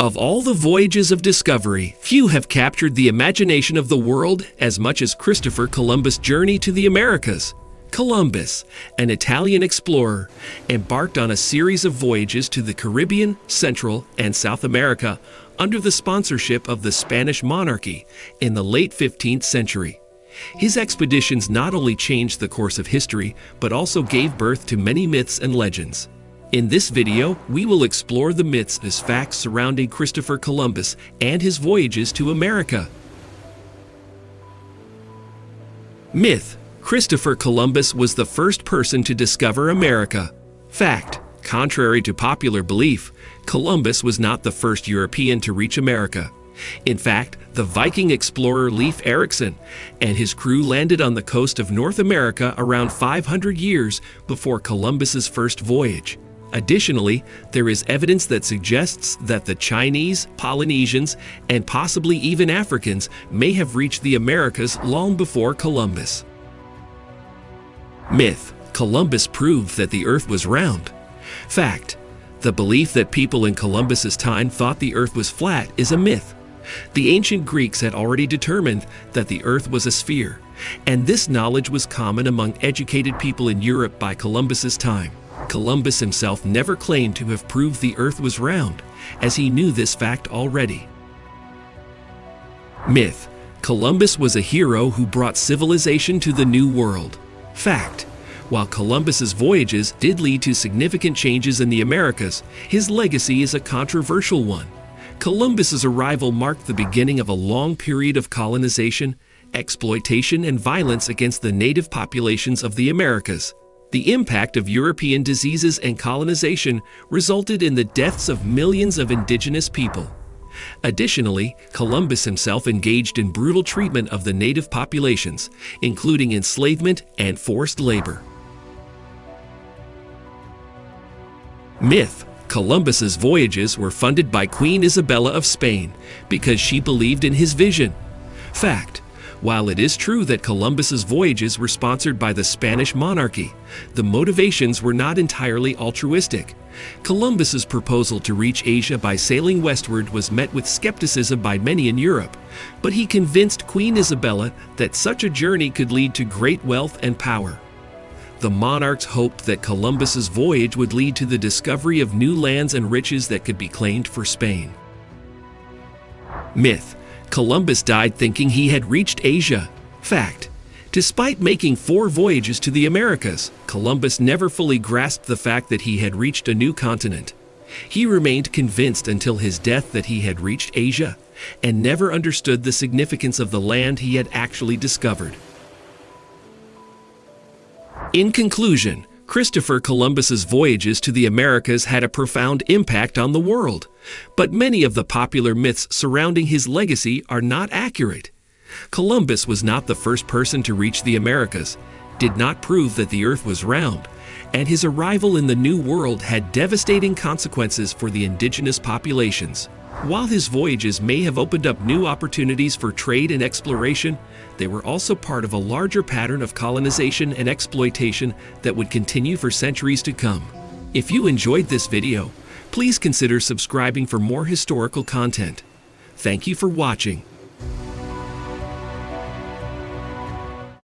Of all the voyages of discovery, few have captured the imagination of the world as much as Christopher Columbus' journey to the Americas. Columbus, an Italian explorer, embarked on a series of voyages to the Caribbean, Central, and South America under the sponsorship of the Spanish monarchy in the late 15th century. His expeditions not only changed the course of history, but also gave birth to many myths and legends. In this video, we will explore the myths and facts surrounding Christopher Columbus and his voyages to America. Myth: Christopher Columbus was the first person to discover America. Fact: contrary to popular belief, Columbus was not the first European to reach America. In fact, the Viking explorer Leif Erikson and his crew landed on the coast of North America around 500 years before Columbus's first voyage. Additionally, there is evidence that suggests that the Chinese, Polynesians, and possibly even Africans may have reached the Americas long before Columbus. Myth: Columbus proved that the Earth was round. Fact: the belief that people in Columbus's time thought the Earth was flat is a myth. The ancient Greeks had already determined that the Earth was a sphere, and this knowledge was common among educated people in Europe by Columbus's time. Columbus himself never claimed to have proved the Earth was round, as he knew this fact already. Myth: Columbus was a hero who brought civilization to the New World. Fact: while Columbus's voyages did lead to significant changes in the Americas, his legacy is a controversial one. Columbus's arrival marked the beginning of a long period of colonization, exploitation, and violence against the native populations of the Americas. The impact of European diseases and colonization resulted in the deaths of millions of indigenous people. Additionally, Columbus himself engaged in brutal treatment of the native populations, including enslavement and forced labor. Myth: Columbus's voyages were funded by Queen Isabella of Spain because she believed in his vision. Fact: while it is true that Columbus's voyages were sponsored by the Spanish monarchy, the motivations were not entirely altruistic. Columbus's proposal to reach Asia by sailing westward was met with skepticism by many in Europe, but he convinced Queen Isabella that such a journey could lead to great wealth and power. The monarchs hoped that Columbus's voyage would lead to the discovery of new lands and riches that could be claimed for Spain. Myth: Columbus died thinking he had reached Asia. Fact: despite making 4 voyages to the Americas, Columbus never fully grasped the fact that he had reached a new continent. He remained convinced until his death that he had reached Asia, and never understood the significance of the land he had actually discovered. In conclusion, Christopher Columbus's voyages to the Americas had a profound impact on the world, but many of the popular myths surrounding his legacy are not accurate. Columbus was not the first person to reach the Americas, did not prove that the Earth was round, and his arrival in the New World had devastating consequences for the indigenous populations. While his voyages may have opened up new opportunities for trade and exploration, they were also part of a larger pattern of colonization and exploitation that would continue for centuries to come. If you enjoyed this video, please consider subscribing for more historical content. Thank you for watching.